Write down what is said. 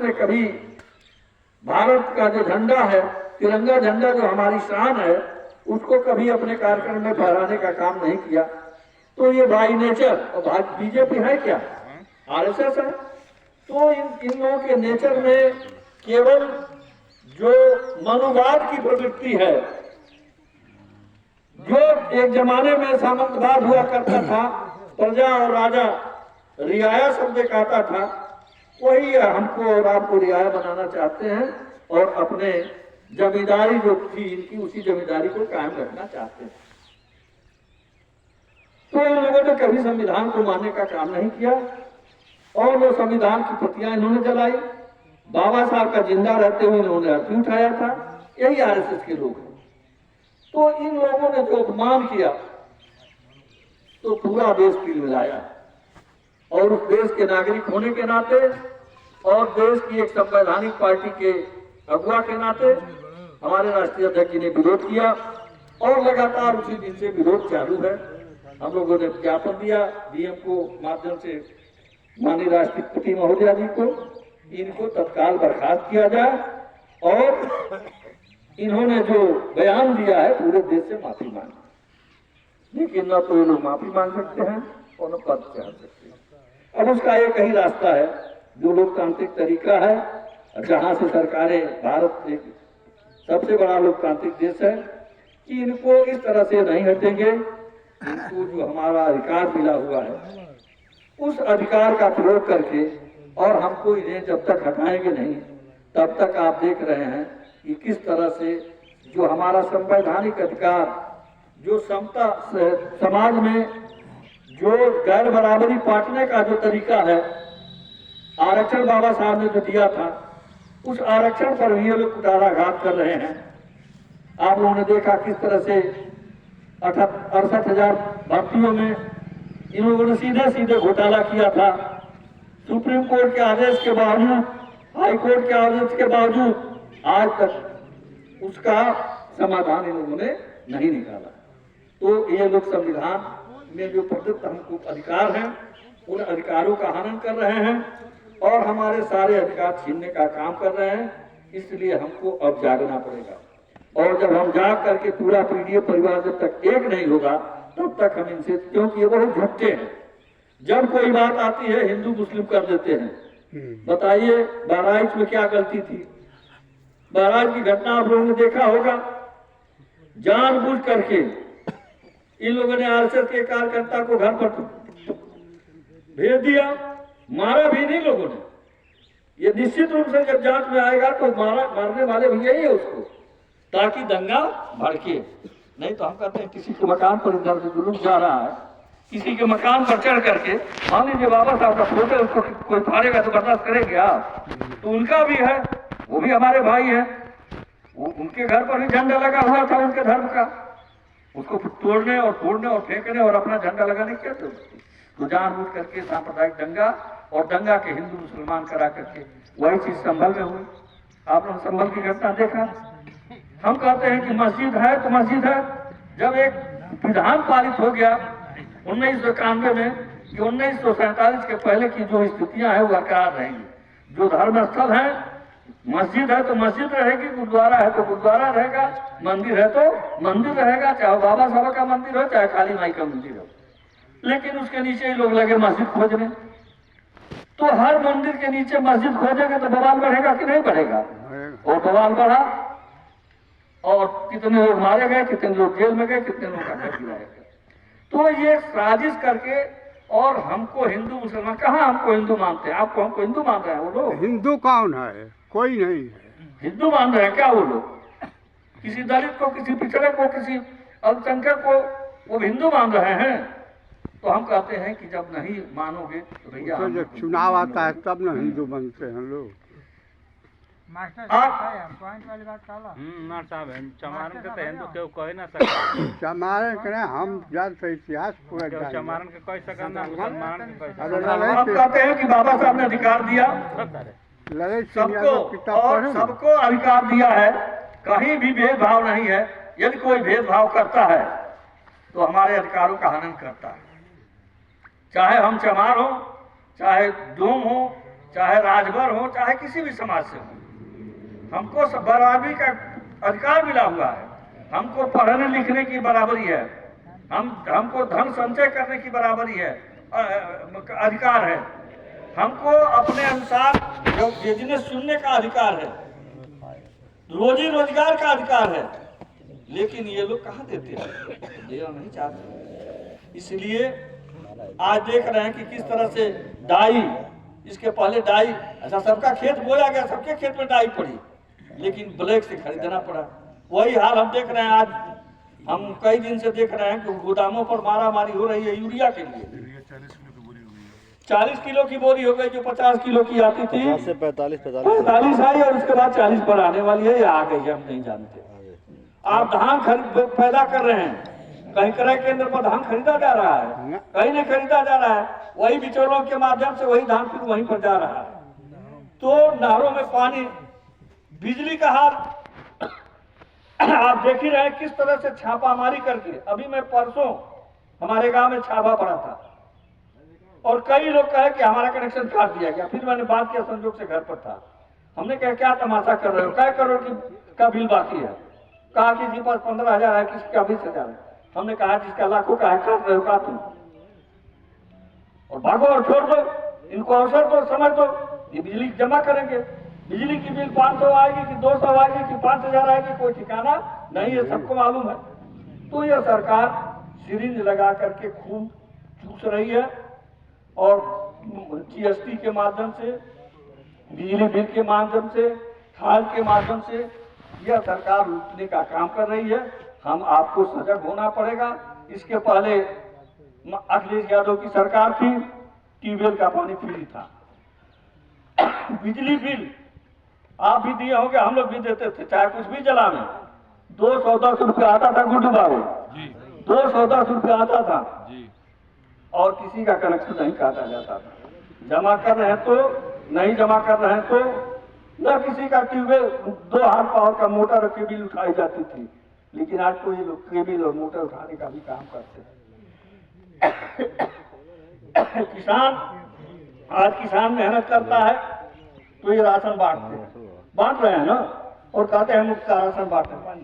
ने कभी भारत का जो झंडा है, तिरंगा झंडा जो हमारी शान है, उसको कभी अपने कार्यक्रम में फहराने का काम नहीं किया। तो ये बाई नेचर, और बीजेपी है क्या, आरएसएस है। तो इन लोगों के नेचर में केवल जो मनुवाद की प्रवृत्ति है, जो एक जमाने में सामंतवाद हुआ करता था, प्रजा और राजा रियाया शब्द कहता था, वही हमको और आपको रियाया बनाना चाहते हैं और अपने जमींदारी जो थी इनकी, उसी जमींदारी को कायम रखना चाहते हैं। तो इन लोगों ने कभी संविधान को मानने का काम नहीं किया और वो संविधान की प्रतियां इन्होंने जलाई। बाबा साहब का जिंदा रहते हुए इन्होंने अर्थी उठाया था। यही आरएसएस के लोग हैं। तो इन लोगों ने जो अपमान किया तो पूरा देश पील मिलाया, और उस देश के नागरिक होने के नाते और देश की एक संवैधानिक पार्टी के अगुवा के नाते हमारे राष्ट्रीय अध्यक्ष जी ने विरोध किया और लगातार उसी दिन से विरोध चालू है। हम लोगों ने ज्ञापन दिया डीएम को माध्यम से माननीय राष्ट्रपति महोदया जी को, इनको तत्काल बर्खास्त किया जाए और इन्होंने जो बयान दिया है पूरे देश से माफी मांगी, लेकिन न तो ये लोग माफी मांग सकते हैं और न पद से हट सकते हैं। अब उसका एक ही रास्ता है जो लोकतांत्रिक तरीका है, जहां से सरकारें, भारत एक सबसे बड़ा लोकतांत्रिक देश है, कि इनको इस तरह से नहीं हटेंगे। इनको जो हमारा अधिकार मिला हुआ है उस अधिकार का प्रयोग करके, और हमको इन्हें जब तक हटाएंगे नहीं तब तक आप देख रहे हैं कि किस तरह से जो हमारा संवैधानिक अधिकार, जो समता समाज में जो गैर बराबरी बांटने का जो तरीका है, आरक्षण बाबा साहब ने जो दिया था, उस आरक्षण पर भी ये लोग कुटाराघात कर रहे हैं। आप लोगों ने देखा किस तरह से 68,000 भर्तियों में इन लोगों ने सीधे सीधे घोटाला किया था। सुप्रीम कोर्ट के आदेश के बावजूद, हाई कोर्ट के आदेश के बावजूद आज तक उसका समाधान इन लोगों ने नहीं निकाला। तो ये लोग संविधान में जो प्रदत्त हमको अधिकार हैं, उन अधिकारों का हनन कर रहे हैं और हमारे सारे अधिकार छीनने का काम कर रहे हैं। इसलिए हमको अब जागना पड़ेगा, और जब हम जाग करके पूरा पीडीए परिवार जब तक एक नहीं होगा तब तक हम इनसे, क्योंकि ये बहुत झूठे हैं। जब कोई बात आती है हिंदू मुस्लिम कर देते हैं। बताइए बहराइच में क्या गलती थी? बहराइच की घटना आप लोगों ने देखा होगा। जानबूझ करके इन लोगों ने आरएसएस के कार्यकर्ता को घर पर भेज दिया, मारा भी नहीं लोगों ने। ये निश्चित रूप से जब जांच में आएगा तो मारने वाले भी यही है उसको, ताकि दंगा भड़के। नहीं तो हम कहते हैं किसी के मकान पर इधर से जुलूस जा रहा है, किसी के मकान पर चढ़ करके, मान लीजिए बाबा साहब का फोटो उसको कोई फाड़ेगा तो बर्दाश्त करेंगे आप? तो उनका भी है, वो भी हमारे भाई है, उनके घर पर भी झंडा लगा हुआ था उनके धर्म का, उसको तोड़ने और फोड़ने और फेंकने और अपना झंडा लगाने क्या थे? तो जानबूझ करके सांप्रदायिक दंगा और दंगा के हिंदू मुसलमान करा करके वही चीज संभल में हुई। आप लोग संभल की घटना देखा। हम कहते हैं कि मस्जिद है तो मस्जिद है। जब एक विधान पारित हो गया 1991 में कि 1947 के पहले की जो स्थितियां हैं वो बरकरार रहेंगी। जो धर्म स्थल है, मस्जिद है तो मस्जिद रहेगी, गुरुद्वारा है तो गुरुद्वारा रहेगा, मंदिर है तो मंदिर रहेगा, चाहे बाबा साहब का मंदिर हो चाहे काली माई का मंदिर हो। लेकिन उसके नीचे ही लोग लगे मस्जिद खोजने। तो हर मंदिर के नीचे मस्जिद खोजेंगे तो बवाल बढ़ेगा कि नहीं बढ़ेगा? और बवाल बढ़ा और कितने लोग मारे गए, कितने लोग जेल में गए, कितने लोग का घर गिराया गया। तो ये साजिश करके, और हमको हिंदू मुसलमान, कहाँ हमको हिंदू मानते हैं? आपको हमको हिंदू मान रहे हैं वो लोग? हिंदू कौन है? कोई नहीं है। हिंदू मान रहे हैं क्या वो लोग? किसी दलित को, किसी पिछड़े को, किसी अल्पसंख्यक को वो हिंदू मान रहे हैं? तो हम कहते हैं कि जब नहीं मानोगे तो भैया तो जब चुनाव आता है तब ना हिंदू बनते हैं लोग। मास्टर साहब पॉइंट वाली बात कहला। मास्टर साहब हम चमारन के तो हिंदू क्यों कह ना सकते? चमारन के हम जानते इतिहास पूरा क्यों जानते। चमारन के कह सकते ना मुसलमान के कह हम कहते हैं कि बाबा साहब ने अधिकार दिया सकते? ललित सबको, और सबको अधिकार दिया है, कहीं भी भेदभाव नहीं है। यदि कोई भेदभाव करता है तो हमारे अधिकारों का हनन करता है। चाहे हम चमार हो, चाहे डोम हो, चाहे राजभर हो, चाहे किसी भी समाज से हो, हमको सब बराबरी का अधिकार मिला हुआ है। हमको पढ़ने लिखने की बराबरी है, हमको धन संचय करने की बराबरी है, अधिकार है। हमको अपने अनुसार जो बिजनेस चुनने का अधिकार है, रोजी रोजगार का अधिकार है। लेकिन ये लोग कहाँ देते हैं, देना नहीं चाहते। इसलिए आज देख रहे हैं कि किस तरह से डाई, इसके पहले डाई, अच्छा सबका खेत बोया गया, सबके खेत में डाई पड़ी, लेकिन ब्लैक से खरीदना पड़ा। वही हाल हम देख रहे हैं। आज हम कई दिन से देख रहे हैं कि गोदामों पर मारामारी हो रही है यूरिया के लिए। 40 किलो की बोरी हो गई, जो 50 किलो की आती थी 45 आई, और उसके बाद 40 पर आने वाली है या आ गई है, हम नहीं जानते। आप धान खरीद पैदा कर रहे हैं, कहीं क्रय केंद्र पर धान खरीदा जा रहा है, कहीं नहीं खरीदा जा रहा है, वही बिचौलों के माध्यम से वही धान फिर वहीं पर जा रहा है। तो नहरों में पानी, बिजली का हाल आप देख ही रहे किस तरह से छापामारी करके। अभी मैं परसों हमारे गांव में छापा पड़ा था और कई लोग कहे कि हमारा कनेक्शन काट दिया गया। फिर मैंने बात किया, संजोग से घर पर था, हमने कहा क्या तमाशा कर रहे हो, क्या करोड़ का बिल बाकी है। कहा कि जी पास 15,000 है, किसी का 20,000 है। हमने कहा जिसका लाखों का है काट रहे हो, काटो और भागो और छोड़ दो, इनको अवसर दो, समझ दो। ये बिजली जमा करेंगे, बिजली की बिल 500 आएगी कि 200 आएगी कि 5,000 आएगी, कोई ठिकाना नहीं है, सबको मालूम है। तो यह सरकार सिरिंज लगा करके खूब चूस रही है और जीएसटी के माध्यम से, बिजली बिल के माध्यम से, खाद के माध्यम से यह सरकार लूटने का काम कर रही है। हम आपको सजग होना पड़ेगा। इसके पहले अखिलेश यादव की सरकार थी, ट्यूबवेल का पानी फ्री था। बिजली बिल आप भी दिए होंगे, हम लोग भी देते थे, चाहे कुछ भी जलाने। 210 रुपया आता था गुड्डू बाबू, 210 रुपया आता था और किसी का कनेक्शन नहीं काटा जाता था। जमा कर रहे हैं तो, नहीं जमा कर रहे हैं तो, न किसी का ट्यूबवेल 2 हाथ पावर का मोटर के बिल उठाई जाती थी। लेकिन आज तो ये लोग केबिल और मोटर उठाने का भी काम करते हैं। किसान, आज किसान मेहनत करता है तो ये राशन बांट रहे हैं ना, और कहते हैं मुफ्त का राशन बांटते हैं।